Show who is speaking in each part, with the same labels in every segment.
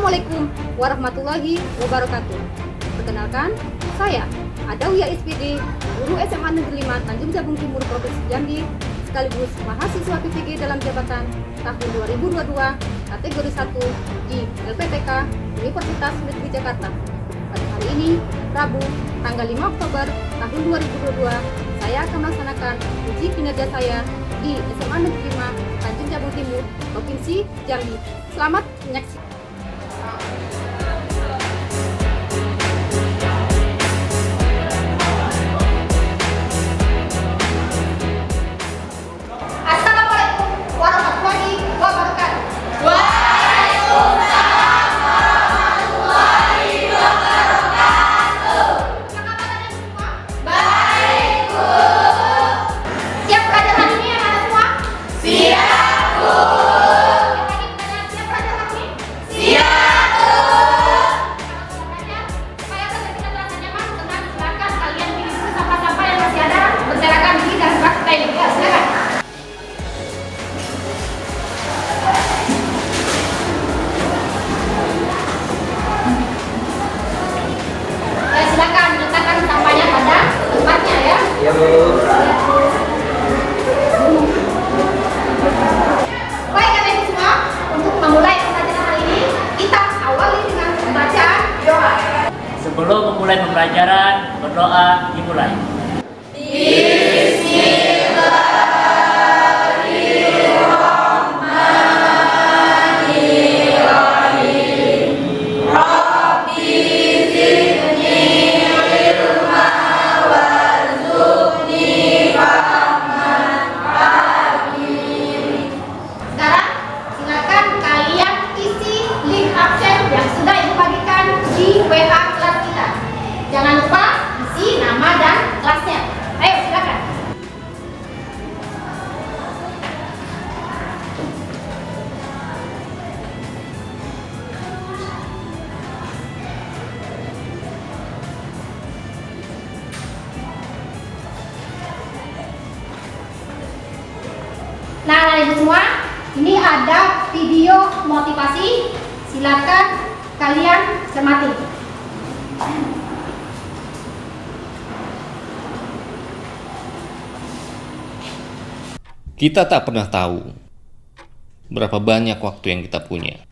Speaker 1: Assalamualaikum warahmatullahi wabarakatuh. Perkenalkan, saya Adawiyah SPD, Guru SMA Negeri 5 Tanjung Jabung Timur Provinsi Jambi, sekaligus mahasiswa PVG dalam jabatan tahun 2022, kategori 1 di LPTK Universitas Negeri Jakarta. Pada hari ini, Rabu, tanggal 5 Oktober tahun 2022, saya akan melaksanakan uji kinerja saya di SMA Negeri 5 Tanjung Jabung Timur, Provinsi Jambi. Selamat menyaksikan. Assalamualaikum warahmatullahi wabarakatuh. Waalaikumsalam warahmatullahi wabarakatuh. Apa kabarnya semua? Baik, Bu. Siap belajar hari ini anak semua? Siap, Bu. Siap belajar hari ini? Siap, Bu. Supaya belajar kita terasa nyaman, tenang, silakan kalian pilih dulu sampah-sampah yang masih ada, berserakan diri dan praktek ini. Ya, silakan. Ya, silakan letakkan sampahnya pada tempatnya ya.
Speaker 2: Iya, Bu.
Speaker 1: Baik, Bapak Ibu semua, untuk memulai pembelajaran hari ini, kita awali dengan pembacaan doa.
Speaker 2: Sebelum memulai pembelajaran, berdoa dimulai.
Speaker 1: Sekarang, silakan kalian isi link absen yang sudah Ibu bagikan di WA kelas kita. Jangan lupa isi nama dan kelasnya. Ayo, silakan. Nah, anak ibu semua, ini ada video motivasi. Silakan kalian cermati.
Speaker 3: Kita tak pernah tahu berapa banyak waktu yang kita punya.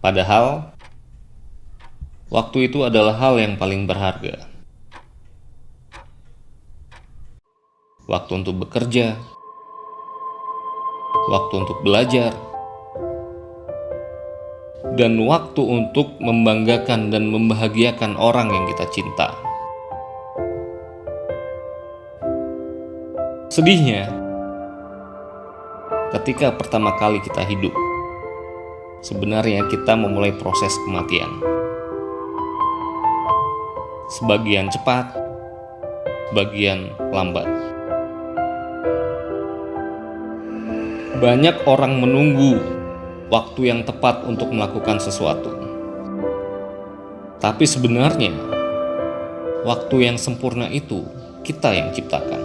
Speaker 3: Padahal, waktu itu adalah hal yang paling berharga. Waktu untuk bekerja, waktu untuk belajar, dan waktu untuk membanggakan dan membahagiakan orang yang kita cinta. Sedihnya, ketika pertama kali kita hidup, sebenarnya kita memulai proses kematian. Sebagian cepat, sebagian lambat. Banyak orang menunggu waktu yang tepat untuk melakukan sesuatu. Tapi sebenarnya, waktu yang sempurna itu kita yang ciptakan.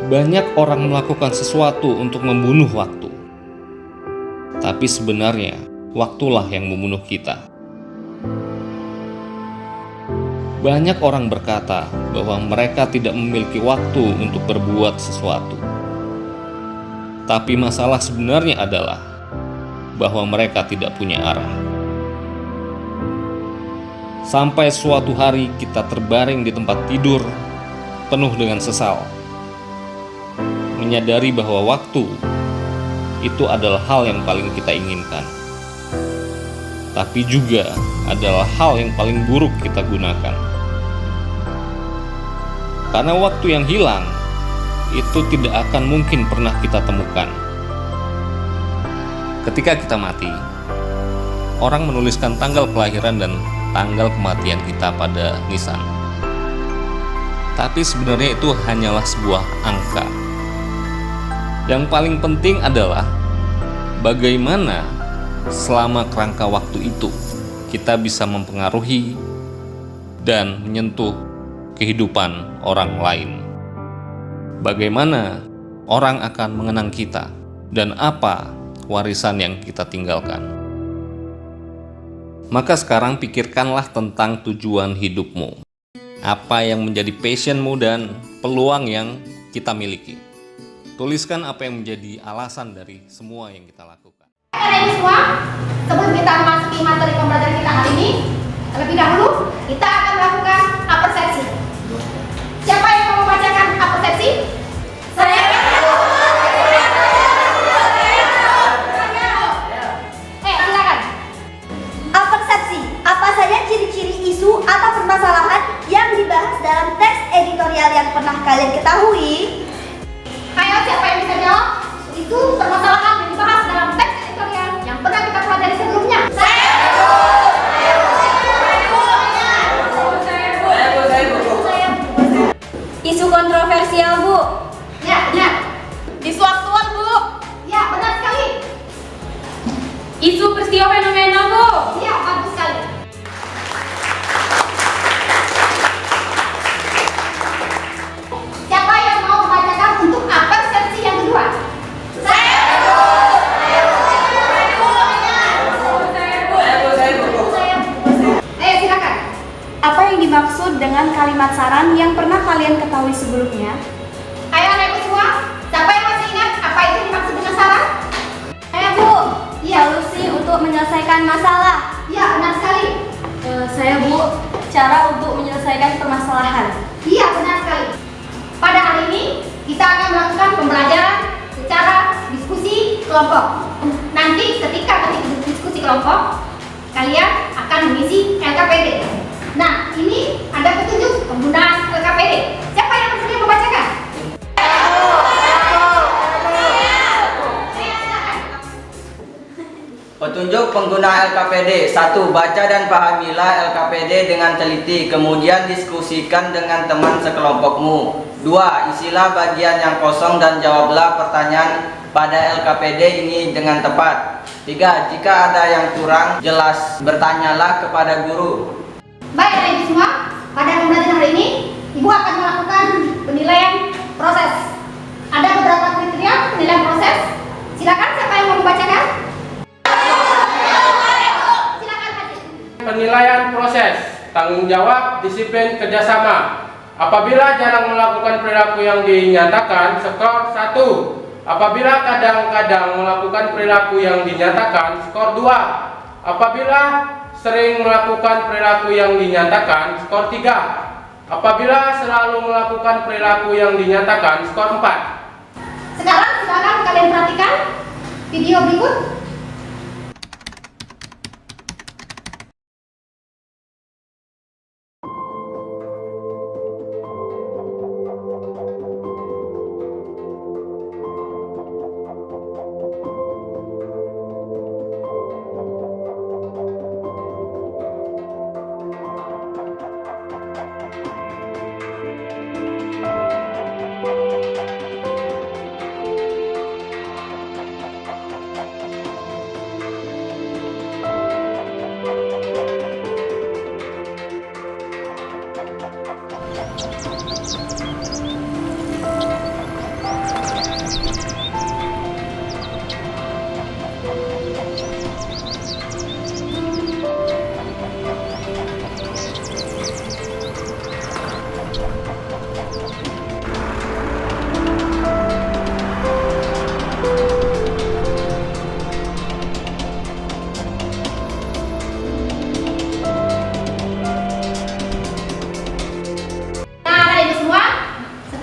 Speaker 3: Banyak orang melakukan sesuatu untuk membunuh waktu. Tapi sebenarnya, waktulah yang membunuh kita. Banyak orang berkata bahwa mereka tidak memiliki waktu untuk berbuat sesuatu. Tapi masalah sebenarnya adalah bahwa mereka tidak punya arah. Sampai suatu hari kita terbaring di tempat tidur penuh dengan sesal, menyadari bahwa waktu itu adalah hal yang paling kita inginkan, tapi juga adalah hal yang paling buruk kita gunakan. Karena waktu yang hilang itu tidak akan mungkin pernah kita temukan. Ketika kita mati, orang menuliskan tanggal kelahiran dan tanggal kematian kita pada nisan. Tapi sebenarnya itu hanyalah sebuah angka. Yang paling penting adalah bagaimana selama kerangka waktu itu kita bisa mempengaruhi dan menyentuh kehidupan orang lain. Bagaimana orang akan mengenang kita dan apa warisan yang kita tinggalkan. Maka sekarang pikirkanlah tentang tujuan hidupmu. Apa yang menjadi passionmu dan peluang yang kita miliki. Tuliskan apa yang menjadi alasan dari semua yang kita lakukan.
Speaker 1: Karena ini semua, sebelum kita memasuki materi pembelajaran kita hari ini, terlebih dahulu kita akan melakukan apersepsi. Siapa yang mau membacakan apersepsi? Saya. Silakan.
Speaker 4: Apersepsi, apa saja ciri-ciri isu atau permasalahan yang dibahas dalam teks editorial yang pernah kalian ketahui?
Speaker 1: Ayo, siapa yang bisa jawab? Itu permasalahan yang dibahas dalam teks editorial yang pernah kita pelajari sebelumnya.
Speaker 4: Isu kontroversial, Bu.
Speaker 1: Ya, benar.
Speaker 4: Isu aktual, Bu.
Speaker 1: Ya, benar sekali.
Speaker 4: Isu peristiwa fenomena, Bu.
Speaker 1: Ya, bagus sekali. Siapa yang mau membacakan untuk apersepsi yang kedua? Ayo, silakan.
Speaker 4: Apa yang dimaksud dengan kalimat saran yang pernah kalian ketahui sebelumnya?
Speaker 1: Ayo, anak semua. Siapa yang masih ingat apa itu dimaksud dengan saran?
Speaker 4: Saya, Bu.
Speaker 1: Iya.
Speaker 4: Solusi untuk menyelesaikan masalah.
Speaker 1: Ya, benar sekali.
Speaker 4: Saya, Bu. Cara untuk menyelesaikan permasalahan.
Speaker 1: Iya, benar sekali. Pada hari ini kita akan melakukan pembelajaran secara diskusi kelompok. Nanti ketika diskusi kelompok, kalian akan mengisi LKPD. Nah, ini ada petunjuk penggunaan LKPD. Siapa yang bersedia membacakan?
Speaker 5: Petunjuk pengguna LKPD. 1. Baca dan pahamilah LKPD dengan teliti, kemudian diskusikan dengan teman sekelompokmu. 2. Isilah bagian yang kosong dan jawablah pertanyaan pada LKPD ini dengan tepat. 3. Jika ada yang kurang jelas, bertanyalah kepada guru.
Speaker 1: Baik, anak-anak semua, pada pembelajaran hari ini, Ibu akan melakukan penilaian proses. Ada beberapa kriteria penilaian proses. Silakan, siapa yang mau membacakan? Silakan, Haji.
Speaker 6: Penilaian proses, tanggung jawab, disiplin, kerjasama. Apabila jarang melakukan perilaku yang dinyatakan, skor 1. Apabila kadang-kadang melakukan perilaku yang dinyatakan, skor 2. Apabila sering melakukan perilaku yang dinyatakan, skor 3. Apabila selalu melakukan perilaku yang dinyatakan, skor 4.
Speaker 1: Sekarang silakan kalian perhatikan video berikut.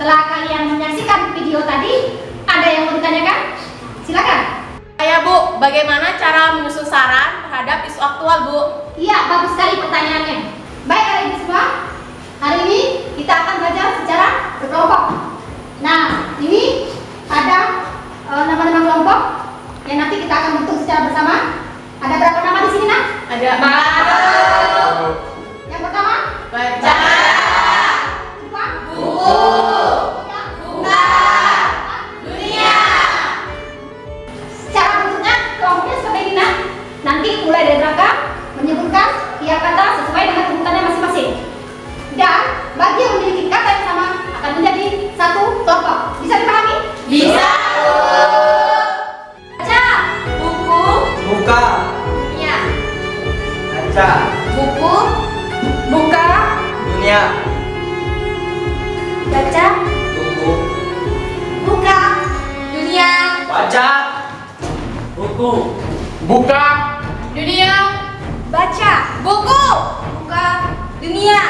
Speaker 1: Setelah kalian menyaksikan video tadi, ada yang mau ditanyakan? Silakan.
Speaker 7: Ya Bu, bagaimana cara menyusun saran terhadap isu aktual Bu?
Speaker 1: Iya, bagus sekali pertanyaannya. Baik, adik semua, hari ini kita akan belajar secara berkelompok. Nah, ini ada nama-nama kelompok yang nanti kita akan bentuk secara bersama. Ada berapa nama di sini, Nak?
Speaker 7: Ada 4.
Speaker 1: Yang pertama,
Speaker 7: Baca.
Speaker 1: Kedua,
Speaker 7: Buku. Bunga. Dunia.
Speaker 1: Secara bentuknya kelompoknya seperti ini, Nak. Nanti mulai dari belakang menyebutkan tiap kata sesuai dengan sebutannya masing-masing. Dan bagi yang memiliki kata yang sama akan menjadi satu kelompok. Bisa dipahami?
Speaker 7: Bisa.
Speaker 1: Baca.
Speaker 5: Buka.
Speaker 7: Dunia.
Speaker 5: Baca.
Speaker 7: Buku. Buka.
Speaker 5: Dunia.
Speaker 4: Baca.
Speaker 5: Buku.
Speaker 4: Buka.
Speaker 7: Dunia.
Speaker 5: Baca.
Speaker 2: Buku.
Speaker 6: Buka.
Speaker 7: Dunia.
Speaker 4: Baca.
Speaker 7: Buku.
Speaker 4: Buka. Dunia.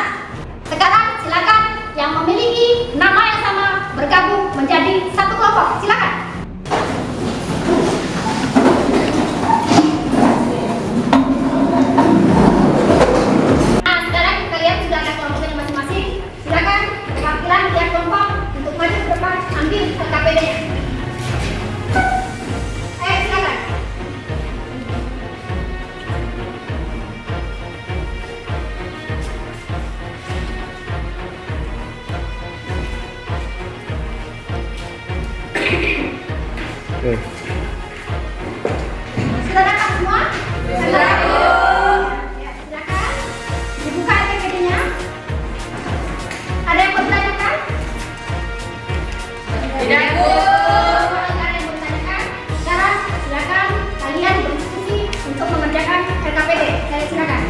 Speaker 1: Sekarang silakan yang memiliki nama yang sama bergabung menjadi satu kelompok. Silakan. Nah, sekarang kalian sudah ada kelompoknya masing-masing. Silakan perwakilan tiap kelompok untuk maju ke depan ambil LKPD-nya. Silakan. Sudah dapat semua? Sudah. Ya, silakan. Dibuka LKPD-nya. Ada yang mau ditanyakan?
Speaker 7: Tidak, Bu.
Speaker 1: Kalau tidak ada yang mau ditanyakan, sekarang silakan kalian berdiskusi untuk mengerjakan LKPD. Saya silakan.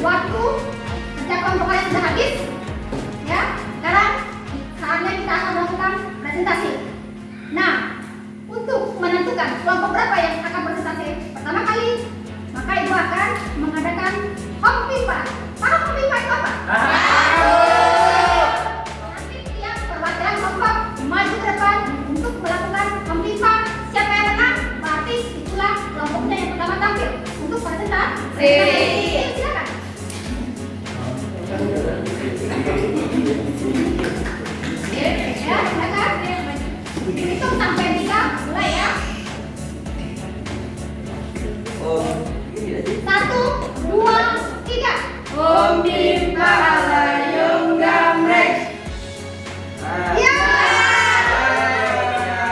Speaker 1: Waktu sejak kelompok kalian sudah habis, ya. Sekarang saatnya kita akan melakukan presentasi. Nah, untuk menentukan kelompok berapa yang akan presentasi pertama kali, maka ibu akan mengadakan home pimpa. Paham home pimpa itu apa? Nanti tiap perwakilan kelompok maju ke depan untuk melakukan home pimpa. Siapa yang menang, berarti itulah kelompoknya yang pertama tampil untuk presentasi. Silakan. Ya, silakan. Hitung sampai 3, mulai ya. Satu, dua, tiga.
Speaker 7: Om Bim Pahalayung Gamrek.
Speaker 1: Ya.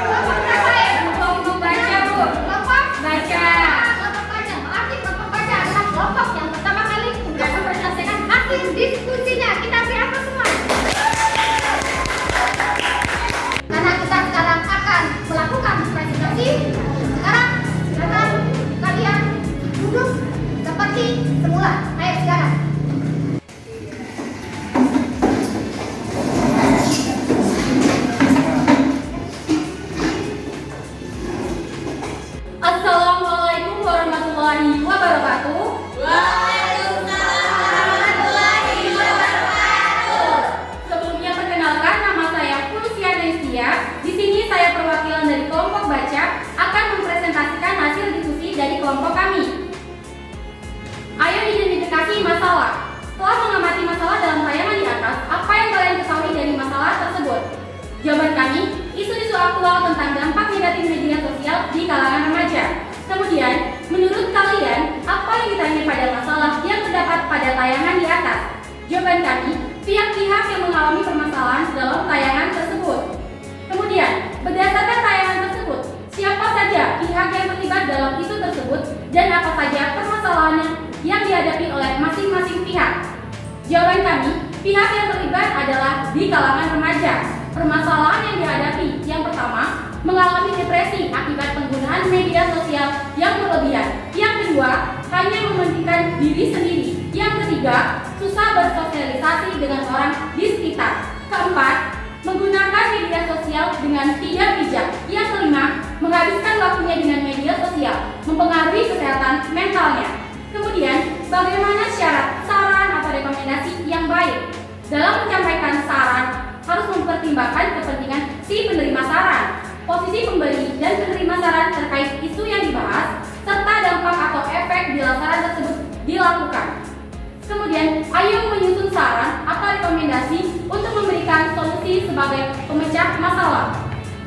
Speaker 1: Kelompok berapa ya?
Speaker 7: Kelompok baca, Bu.
Speaker 1: Kelompok
Speaker 7: Baca.
Speaker 1: Kelompok baca. Berarti kelompok baca adalah kelompok yang pertama kali untuk mempresentasikan hasil diskusinya. Kita beri apa semua? Karena kita sekarang akan melakukan presentasi. Sekarang silakan kalian duduk seperti semula. Ayo sekarang.
Speaker 7: Assalamualaikum warahmatullahi wabarakatuh. Sebelumnya perkenalkan, nama saya Fulsia Desia. Di sini saya perwakilan dari kelompok baca akan mempresentasikan hasil diskusi dari kelompok kami. Ayo identifikasi masalah. Setelah mengamati masalah dalam tayangan di atas, apa yang kalian ketahui dari masalah tersebut? Jawaban kami, isu-isu aktual tentang dampak negatif media sosial di kalangan remaja. Kemudian, menurut kalian, apa yang ditanya pada masalah yang terdapat pada tayangan di atas? Jawaban kami, pihak-pihak yang mengalami permasalahan dalam tayangan tersebut. Kemudian, berdasarkan tayangan tersebut, siapa saja pihak yang terlibat dalam isu tersebut dan apa saja permasalahan yang dihadapi oleh masing-masing pihak? Jawaban kami, pihak yang terlibat adalah di kalangan remaja. Permasalahan yang dihadapi yang pertama, mengalami depresi akibat penggunaan media sosial yang berlebihan. Yang kedua, hanya mementingkan diri sendiri. Yang ketiga, susah bersosialisasi dengan orang di sekitar. Keempat, menggunakan media sosial dengan tidak bijak. Yang kelima, menghabiskan waktunya dengan media sosial, mempengaruhi kesehatan mentalnya. Kemudian, bagaimana syarat, saran, atau rekomendasi yang baik? Dalam menyampaikan saran, harus mempertimbangkan kepentingan si penerima saran, posisi pemberi dan penerima saran terkait isu yang dibahas, serta dampak atau efek bila saran tersebut dilakukan. Kemudian, ayo menyusun saran atau rekomendasi untuk memberikan solusi sebagai pemecah masalah.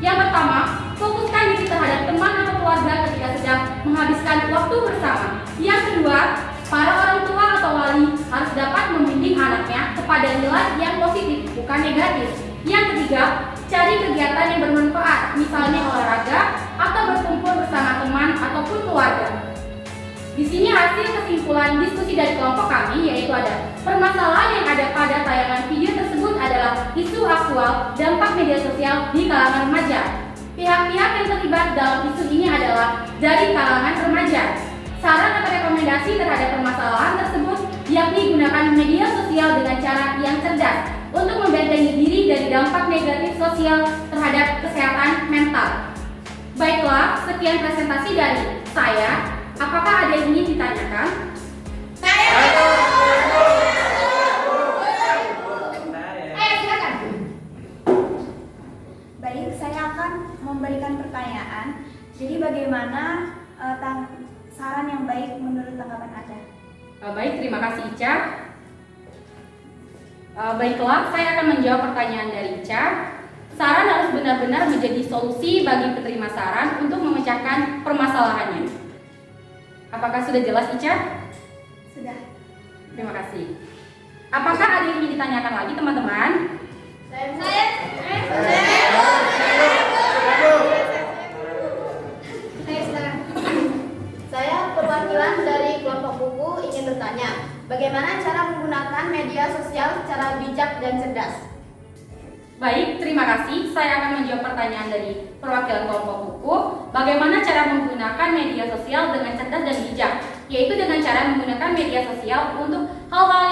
Speaker 7: Yang pertama, fokuskan diri terhadap teman atau keluarga ketika sedang menghabiskan waktu bersama. Yang kedua, para orang tua atau wali harus dapat membimbing anaknya kepada nilai yang positif, bukan negatif. Yang ketiga, cari kegiatan yang bermanfaat, misalnya olahraga atau berkumpul bersama teman ataupun keluarga. Di sini hasil kesimpulan diskusi dari kelompok kami yaitu ada permasalahan yang ada pada tayangan video tersebut adalah isu aktual dampak media sosial di kalangan remaja. Pihak-pihak yang terlibat dalam isu ini adalah dari kalangan remaja. Saran atau rekomendasi terhadap permasalahan tersebut yakni gunakan media sosial dengan cara yang cerdas untuk membentengi diri dari dampak negatif sosial terhadap kesehatan mental. Baiklah, sekian presentasi dari saya. Apakah ada yang ingin ditanyakan?
Speaker 1: Ayo silakan.
Speaker 4: Baik, saya akan memberikan pertanyaan. Jadi bagaimana saran yang baik menurut tanggapan Anda?
Speaker 7: Baik, terima kasih Ica. Baiklah, saya akan menjawab pertanyaan dari Ica. Saran harus benar-benar menjadi solusi bagi penerima saran untuk memecahkan permasalahannya. Apakah sudah jelas Ica?
Speaker 4: Sudah.
Speaker 7: Terima kasih. Apakah ada yang ingin ditanyakan lagi teman-teman?
Speaker 1: Saya perwakilan dari kelompok buku ingin bertanya, bagaimana cara menggunakan media sosial secara bijak dan cerdas?
Speaker 7: Baik, terima kasih. Saya akan menjawab pertanyaan dari perwakilan kelompok buku. Bagaimana cara menggunakan media sosial dengan cerdas dan bijak? Yaitu dengan cara menggunakan media sosial untuk hal-hal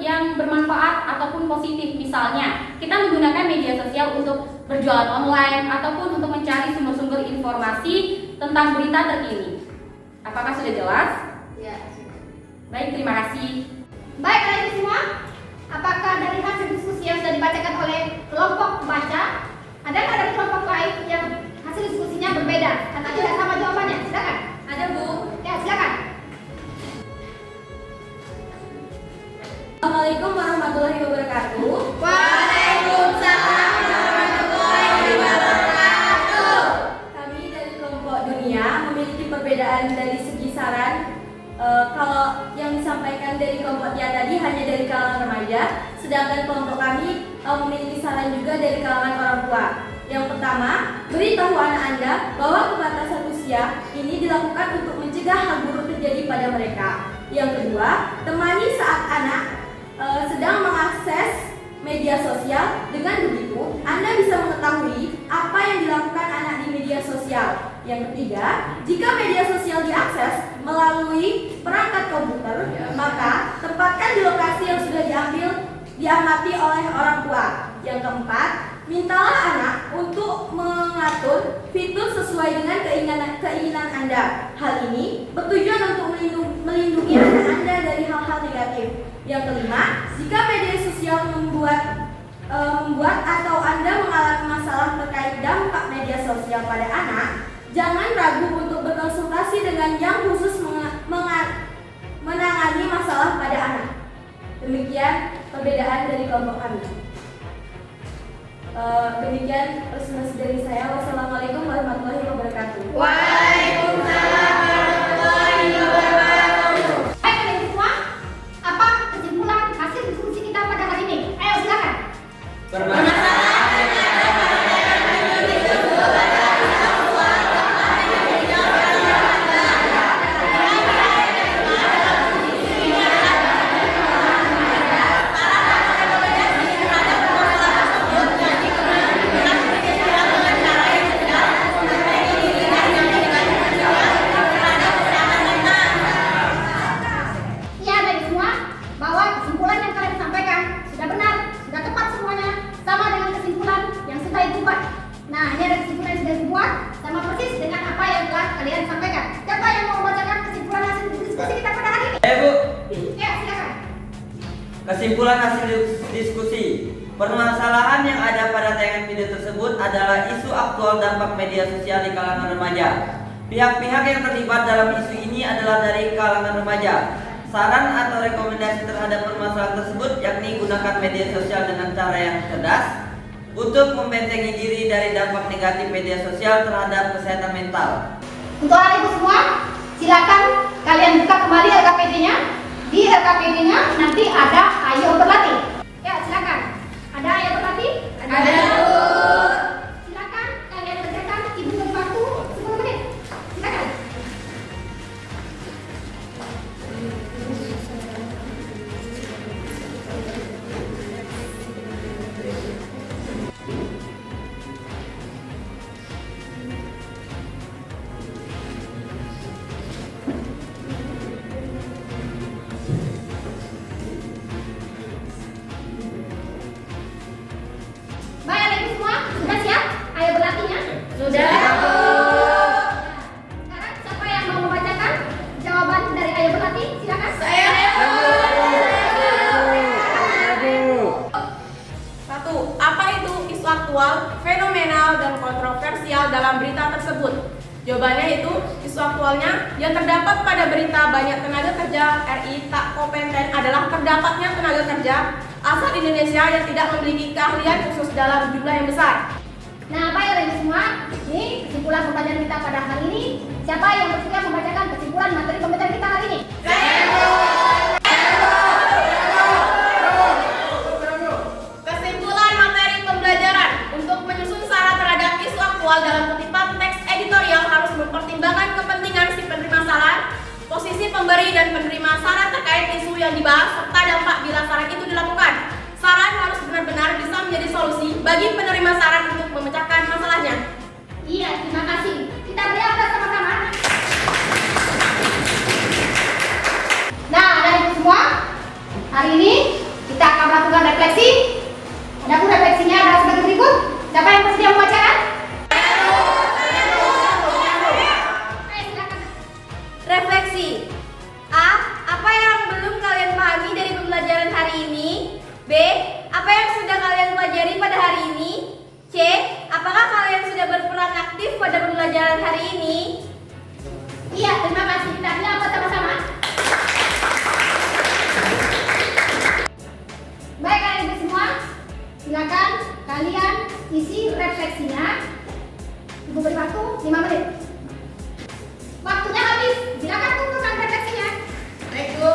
Speaker 7: yang bermanfaat ataupun positif. Misalnya, kita menggunakan media sosial untuk berjualan online ataupun untuk mencari sumber-sumber informasi tentang berita terkini. Apakah sudah jelas?
Speaker 1: Ya.
Speaker 7: Baik, terima kasih.
Speaker 1: Baik, adik semua. Apakah dari hasil diskusi yang sudah dibacakan oleh kelompok baca, adakah dari kelompok lain yang hasil diskusinya berbeda atau tidak sama jawabannya? Silakan. Ada Bu. Ya, silakan.
Speaker 7: Assalamualaikum warahmatullahi wabarakatuh.
Speaker 1: Waalaikumsalam warahmatullahi wabarakatuh.
Speaker 7: Kami dari kelompok dunia memiliki perbedaan dari segi saran sedangkan kelompok kami memiliki saran juga dari kalangan orang tua. Yang pertama, beritahu anak Anda bahwa pembatasan usia ini dilakukan untuk mencegah hal buruk terjadi pada mereka. Yang kedua, temani saat anak sedang mengakses media sosial. Dengan begitu, Anda bisa mengetahui apa yang dilakukan anak di media sosial. Yang ketiga, jika media sosial diakses melalui perangkat komputer, maka tempatkan di lokasi yang sudah diamati oleh orang tua. Yang keempat, mintalah anak untuk mengatur fitur sesuai dengan keinginan Anda. Hal ini bertujuan untuk melindungi anak Anda dari hal-hal negatif. Yang kelima, jika media sosial membuat atau Anda mengalami masalah terkait dampak media sosial pada anak, jangan ragu untuk berkonsultasi dengan yang khusus menangani masalah pada anak. Demikian perbedaan dari kelompok kami. Demikian presentasi dari saya. Wassalamualaikum warahmatullahi wabarakatuh.
Speaker 4: Waalaikumsalam warahmatullahi wabarakatuh.
Speaker 1: Baik kalian semua, apa kesimpulan hasil diskusi kita pada hari ini? Ayo silakan. Ya dari semua, bahwa kesimpulan yang kalian sampaikan sudah benar, sudah tepat semuanya, sama dengan kesimpulan yang sudah ibu buat. Nah, ini ada kesimpulan yang sudah ibu buat, sama persis dengan apa yang telah kalian sampaikan. Siapa yang mau membacakan kesimpulan hasil diskusi kita pada hari ini?
Speaker 5: Bu,
Speaker 1: Ya, silakan.
Speaker 5: kesimpulan hasil diskusi. Permasalahan yang ada pada tayangan video tersebut adalah isu aktual dampak media sosial di kalangan remaja. Pihak-pihak yang terlibat dalam isu ini adalah dari kalangan remaja. Saran atau rekomendasi terhadap permasalahan tersebut yakni gunakan media sosial dengan cara yang cerdas untuk membentengi diri dari dampak negatif media sosial terhadap kesehatan mental.
Speaker 1: Untuk anak ibu semua, silakan kalian buka kembali LKPD-nya. Di LKPD-nya nanti ada ayo berlatih. Ya, silakan. Ada ayo berlatih? Ada. Silakan kalian kerjakan ibu waktu 10 menit. Silakan. Baik anak ibu semua, sudah siap? Ayo berlatihnya? Sudah. Sekarang siapa yang mau membacakan jawaban dari ayo berlatih? Silakan. Saya.
Speaker 7: Satu, apa itu isu aktual, fenomenal, dan kontroversial dalam berita tersebut? Jawabannya itu, isu aktualnya yang terdapat pada berita banyak tenaga kerja RI tak kompeten adalah terdapatnya tenaga kerja asal Indonesia yang tidak memiliki keahlian khusus dalam jumlah yang besar.
Speaker 1: Nah, baik anak ibu semua, ini kesimpulan pembelajaran kita pada hari ini. Siapa yang bersedia membacakan kesimpulan materi pembelajaran kita hari ini?
Speaker 7: Kesimpulan materi pembelajaran untuk menyusun saran terhadap isu aktual dalam kutipan teks editorial harus mempertimbangkan kepentingan si penerima saran, posisi pemberi dan penerima saran terkait isu yang dibahas, serta dampak bila saran itu dilakukan. Saran harus benar-benar bisa menjadi solusi bagi penerima saran untuk memecahkan masalahnya.
Speaker 1: Iya, terima kasih. Kita beri aplaus sama-sama. Nah, anak ibu semua, hari ini kita akan melakukan refleksi. Adapun refleksinya adalah sebagai berikut. Siapa yang bersedia membacakan? Ayo, silakan.
Speaker 7: Refleksi. A. Apa yang belum kalian pahami dari pembelajaran hari ini? B. Apa yang sudah kalian pelajari pada hari ini? C. Apakah kalian sudah berperan aktif pada pembelajaran hari ini?
Speaker 1: Iya, terima kasih. Kita beri aplaus sama-sama. Baik anak ibu semua, silakan kalian isi refleksinya. Ibu beri waktu 5 menit. Waktunya habis. Silakan kumpulkan refleksinya.
Speaker 7: Baik, Bu.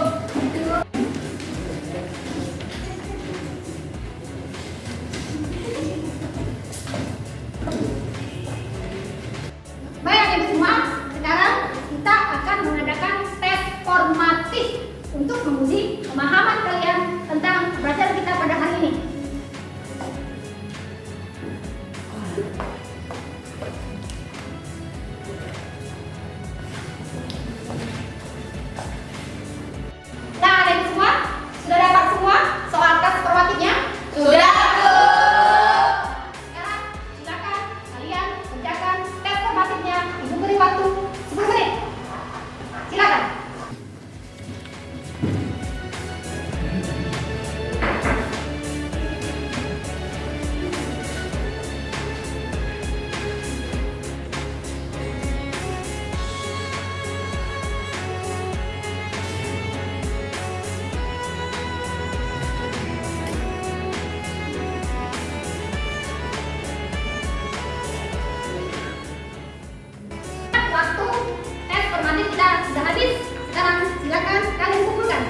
Speaker 1: silakan kalian kumpulkan.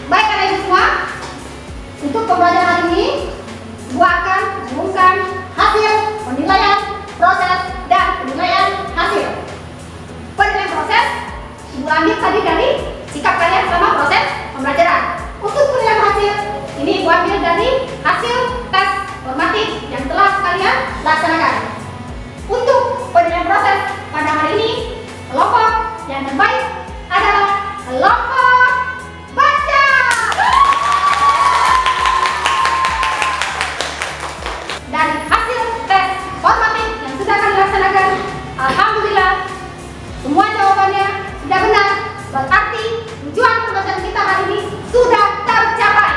Speaker 1: Baik anak ibu semua, untuk pembelajaran hari ini, Ibu akan mengumumkan hasil penilaian proses dan penilaian hasil. Penilaian proses, Ibu ambil tadi dari sikap kalian selama proses pembelajaran. Untuk penilaian hasil, ini Ibu ambil dari hasil tes formatif yang telah kalian laksanakan. Untuk penilaian proses pada hari ini, kelompok yang terbaik adalah kelompok baca. Dari hasil tes formatif yang sudah kami laksanakan, alhamdulillah semua jawabannya sudah benar. Berarti tujuan pembelajaran kita hari ini sudah tercapai.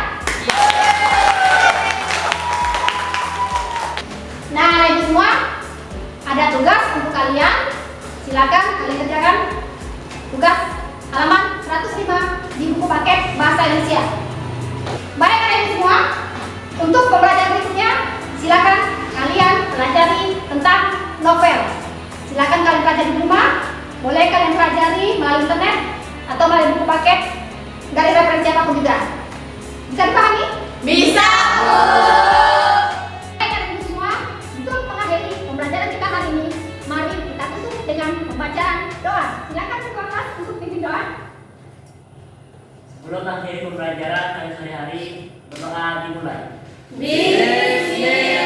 Speaker 1: Nah, ibu semua, ada tugas untuk kalian. Silakan kalian kerjakan tugas halaman 105 di buku paket Bahasa Indonesia. Baik ibu semua, untuk pembelajaran berikutnya, silakan kalian pelajari tentang novel. Silakan kalian pelajari di rumah. Boleh kalian pelajari melalui internet atau melalui buku paket dari referensi apapun juga. Bisa dipahami? Bisa. Baik ibu semua, untuk mengakhiri pembelajaran kita hari ini, mari kita tutup dengan pembacaan doa. Silakan ketua kelas untuk pimpin doa.
Speaker 2: Sebelum akhir pembelajaran hari hari, berdoa dimulai.
Speaker 7: Bismillah.